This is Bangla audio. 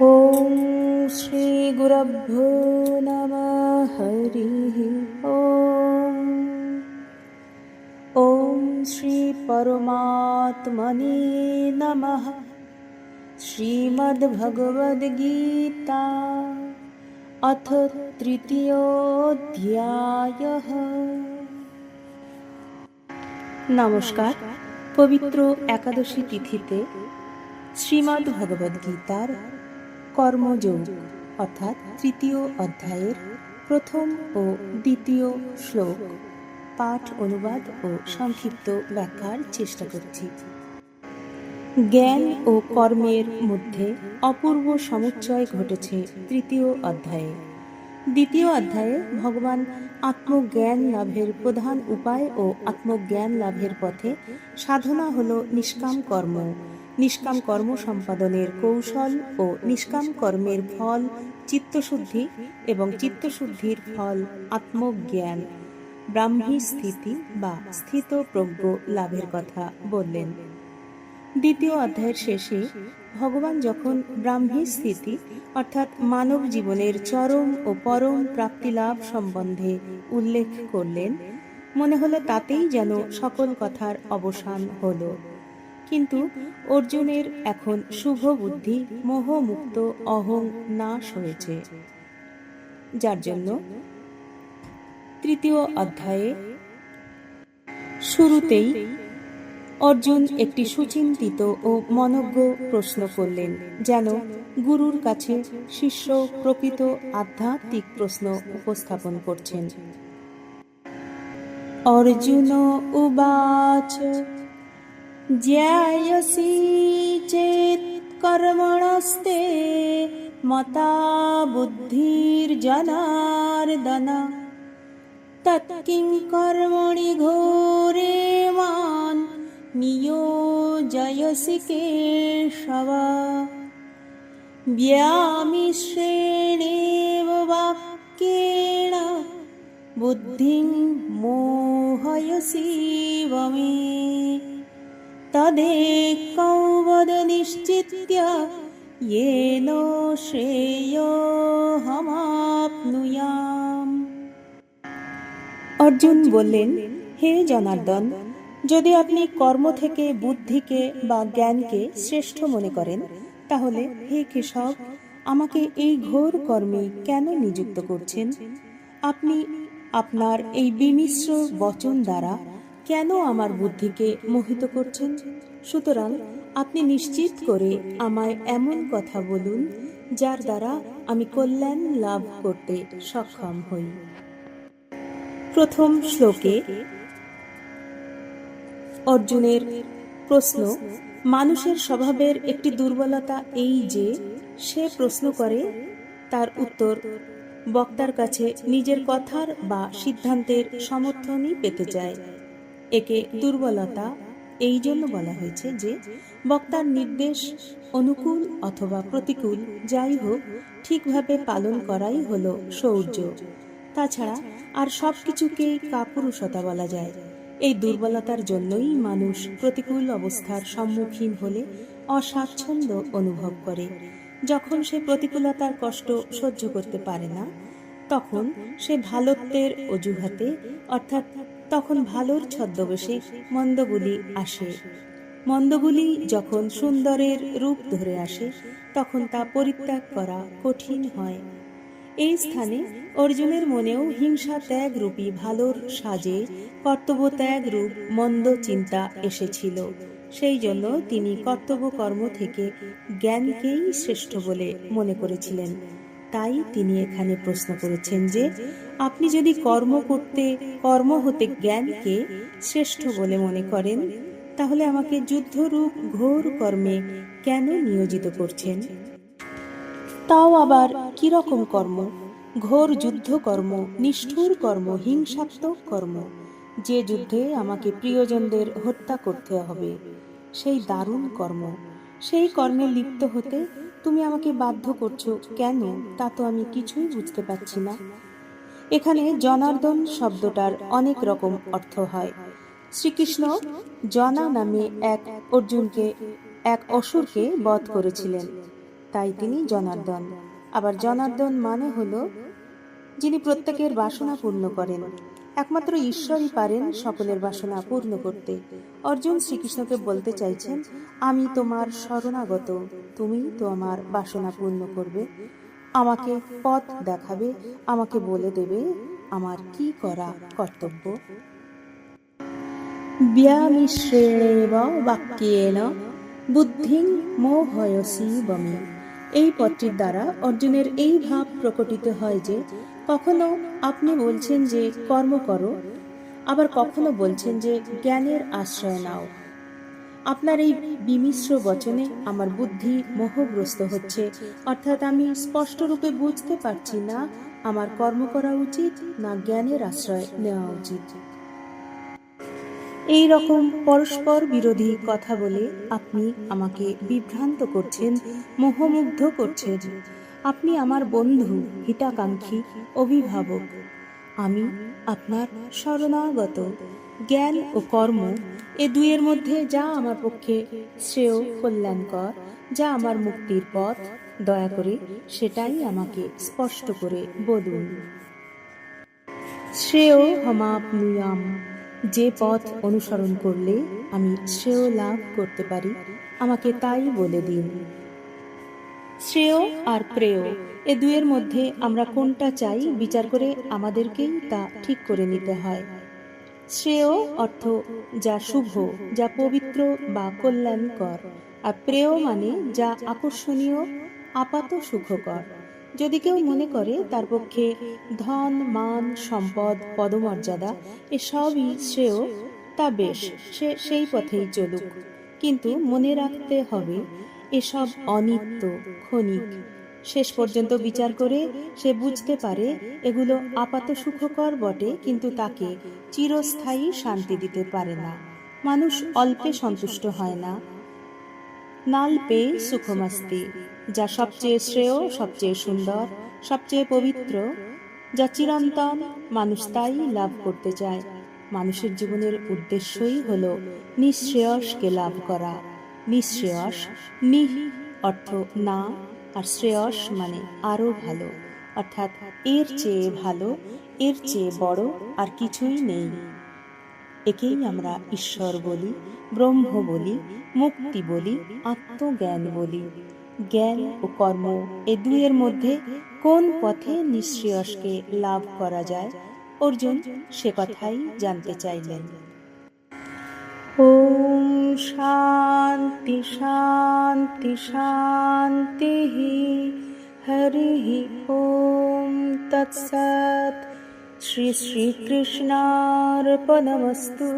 ॐ श्रीगुरुभ्यो नमः हरिः ॐ। ॐ श्रीपरमात्मने नमः। श्रीमद्भगवद्गीता अथ तृतीयोऽध्यायः। नमस्कार। पवित्र एकादशी तिथिते শ্রীমদ্ ভগবদ্গীতার কর্মযোগ অর্থাৎ তৃতীয় অধ্যায়ের প্রথম ও দ্বিতীয় শ্লোক পাঠ, অনুবাদ ও সংক্ষিপ্ত ব্যাখ্যার চেষ্টা করছি। জ্ঞান ও কর্মের মধ্যে অপূর্ব সমুচ্চয় ঘটেছে তৃতীয় অধ্যায়ে। দ্বিতীয় অধ্যায়ে ভগবান আত্মজ্ঞান লাভের প্রধান উপায় ও আত্মজ্ঞান লাভের পথে সাধনা হল নিষ্কাম কর্ম, নিষ্কাম কর্ম সম্পাদনের কৌশল ও নিষ্কাম কর্মের ফল চিত্তশুদ্ধি এবং চিত্তশুদ্ধির ফল আত্মজ্ঞান, ব্রাহ্মী স্থিতি বা স্থিতপ্রজ্ঞ লাভের কথা বললেন। দ্বিতীয় অধ্যায়ের শেষে ভগবান যখন ব্রাহ্মী স্থিতি অর্থাৎ মানব জীবনের চরম ও পরম প্রাপ্তিলাভ সম্বন্ধে উল্লেখ করলেন, মনে হলো তাতেই যেন সকল কথার অবসান হলো। কিন্তু অর্জুনের এখন শুভ বুদ্ধি, মোহমুক্ত অহং নাশ হয়েছে, যার জন্য তৃতীয় অধ্যায়ে শুরুতেই অর্জুন একটি সুচিন্তিত ও মনজ্ঞ প্রশ্ন করলেন, যেন গুরুর কাছে শিষ্য প্রকৃত আধ্যাত্মিক প্রশ্ন উপস্থাপন করছেন। অর্জুন উবাচ জ্ঞায়সি চেৎ কর্মণস্তে মতা বুদ্ধির্জনার্দন তৎকিং কর্মণি ঘোরে মাং নিয়োজয়সি কেশব। ব্যামিশ্রেণেব বাক্যেণ বুদ্ধিং মোহয়সীব মে তদেকং বদ নিশ্চিত্য येन শ্রেয়োহমাপ্নুয়াম। অর্জুন বললেন, হে জনার্দন, যদি আপনি কর্ম থেকে বুদ্ধিকে বা জ্ঞানকে শ্রেষ্ঠ মনে করেন, তাহলে হে কেশব, আমাকে এই ঘোর কর্মে কেন নিযুক্ত করছেন? আপনি আপনার এই বিমিশ্র বচন দ্বারা কেন আমার বুদ্ধিকে মোহিত করছেন? সুতরাং আপনি নিশ্চিত করে আমায় এমন কথা বলুন যার দ্বারা আমি কল্যাণ লাভ করতে সক্ষম হই। প্রথম শ্লোকে অর্জুনের প্রশ্ন, মানুষের স্বভাবের একটি দুর্বলতা এই যে সে প্রশ্ন করে, তার উত্তর বক্তার কাছে নিজের কথার বা সিদ্ধান্তের সমর্থনই পেতে চায়। একে দুর্বলতা এই জন্য বলা হয়েছে যে বক্তার নির্দেশ অনুকূল অথবা প্রতিকূল যাই হোক ঠিকভাবে পালন করাই হলো শৌর্য। তাছাড়া আর সবকিছুকেই কাপুরুষতা বলা যায়। এই দুর্বলতার জন্যই মানুষ প্রতিকূল অবস্থার সম্মুখীন হলে অস্বাচ্ছন্দ্য অনুভব করে। যখন সে প্রতিকূলতার কষ্ট সহ্য করতে পারে না, তখন সে ভালোত্বের অজুহাতে অর্থাৎ তখন ভালোর ছদ্মবেশে মন্দগুলি আসে। মন্দগুলি যখন সুন্দরের রূপ ধরে আসে, তখন তা পরিত্যাগ করা কঠিন হয়। এই স্থানে অর্জুনের মনেও হিংসা ত্যাগ রূপী ভালোর সাজে কর্তব্য ত্যাগ রূপ মন্দ চিন্তা এসেছিল। সেই জন্য তিনি কর্তব্য কর্ম থেকে জ্ঞানকেই শ্রেষ্ঠ বলে মনে করেছিলেন। তাই তিনি এখানে প্রশ্ন করেছেন যে আপনি যদি কর্ম হতে জ্ঞানকে শ্রেষ্ঠ বলে মনে করেন, তাহলে আমাকে যুদ্ধরূপ ঘোর কর্মে কেন নিয়োজিত করছেন? তাও আবার কিরকম কর্ম? ঘোর যুদ্ধ কর্ম, নিষ্ঠুর কর্ম, হিংসাত্মক কর্ম, যে যুদ্ধে আমাকে প্রিয়জনদের হত্যা করতে হবে, সেই দারুণ কর্ম। সেই কর্মে লিপ্ত হতে তুমি আমাকে বাধ্য করছো কেন, তা তো আমি কিছুই বুঝতে পারছি না। এখানে জনার্দন শব্দটার অনেক রকম অর্থ হয়। শ্রীকৃষ্ণ জনা নামে এক অসুরকে বধ করেছিলেন। তাই তিনি জনার্দন। আবার জনার্দন মানে হলো যিনি প্রত্যেকের বাসনা পূর্ণ করেন। একমাত্র ঈশ্বরই পারেন সকলের বাসনা পূর্ণ করতে। অর্জুন শ্রীকৃষ্ণকে বলতে চাইছেন, আমি তোমার শরণাগত, তুমি তো আমার বাসনা পূর্ণ করবে, আমাকে পথ দেখাবে, আমাকে বলে দেবে আমার কি করা কর্তব্য। ব্যামিশ্রেণেব বাক্যেন বুদ্ধিং মোহয়সি বমে। এই পত্রের দ্বারা অর্জুনের এই ভাব প্রকটিত হয় যে কখনো আপনি বলছেন যে কর্ম করো, আবার কখনো বলছেন যে জ্ঞানের আশ্রয় নাও। আপনার এই বিমিশ্র বচনে আমার বুদ্ধি মোহগ্রস্ত হচ্ছে, অর্থাৎ আমি স্পষ্টরূপে বুঝতে পারছি না আমার কর্ম করা উচিত না জ্ঞানের আশ্রয় নেওয়া উচিত। এই রকম পরস্পর বিরোধী কথা বলে আপনি আমাকে বিভ্রান্ত করছেন, মোহমুগ্ধ করছেন। আপনি আমার বন্ধু, হিতাকাঙ্ক্ষী, অভিভাবক। আমি আপনার শরণাগত। জ্ঞান ও কর্ম এ দুইয়ের মধ্যে যা আমার পক্ষে শ্রেয়, কল্যাণকর, যা আমার মুক্তির পথ, দয়া করে সেটাই আমাকে স্পষ্ট করে বলুন। শ্রেয় হমাপ্নুয়াম, যে পথ অনুসরণ করলে আমি শ্রেয় লাভ করতে পারি, আমাকে তাই বলে দিন। শ্রেয় আর প্রেয় এ দুয়ের মধ্যে আমরা কোনটা চাই বিচার করে আমাদেরকেই তা ঠিক করে নিতে হয়। শ্রেয় অর্থ যা শুভ, যা পবিত্র বা কল্যাণকর, আর প্রেয় মানে যা আকর্ষণীয়, আপাত সুখকর। যদি কেউ মনে করে তার পক্ষে ধন, মান, সম্পদ, পদমর্যাদা এসবই শ্রেয়, তা বেশ, সে সেই পথেই চলুক। কিন্তু মনে রাখতে হবে এসব অনিত্য, ক্ষণিক। শেষ পর্যন্ত বিচার করে সে বুঝতে পারে এগুলো আপাত সুখকর বটে, কিন্তু তাকে চিরস্থায়ী শান্তি দিতে পারে না। মানুষ অল্পে সন্তুষ্ট হয় না। নাল্পে সুখমাস্তি, যা সবচেয়ে শ্রেয়, সবচেয়ে সুন্দর, সবচেয়ে পবিত্র, যা চিরন্তন, মানুষ তাই লাভ করতে চায়। মানুষের জীবনের উদ্দেশ্যই হল নিঃশ্রেয়সকে লাভ করা। নিঃশ্রেয়স, নিঃ অর্থ না, আর শ্রেয়স মানে আরো ভালো, অর্থাৎ এর চেয়ে ভালো, এর চেয়ে বড় আর কিছুই নেই। একেই আমরা ঈশ্বর বলি, ব্রহ্ম বলি, মুক্তি বলি, আত্মজ্ঞান বলি। জ্ঞান ও কর্ম এ দুইয়ের মধ্যে কোন পথে নিঃশ্রেয়সকে লাভ করা যায়, অর্জুন সে কথাই জানতে চাইলেন। ওম শান্তি শান্তি শান্তি। হরি ওম তৎসৎ। শ্রী শ্রীকৃষ্ণার্পণমস্তু।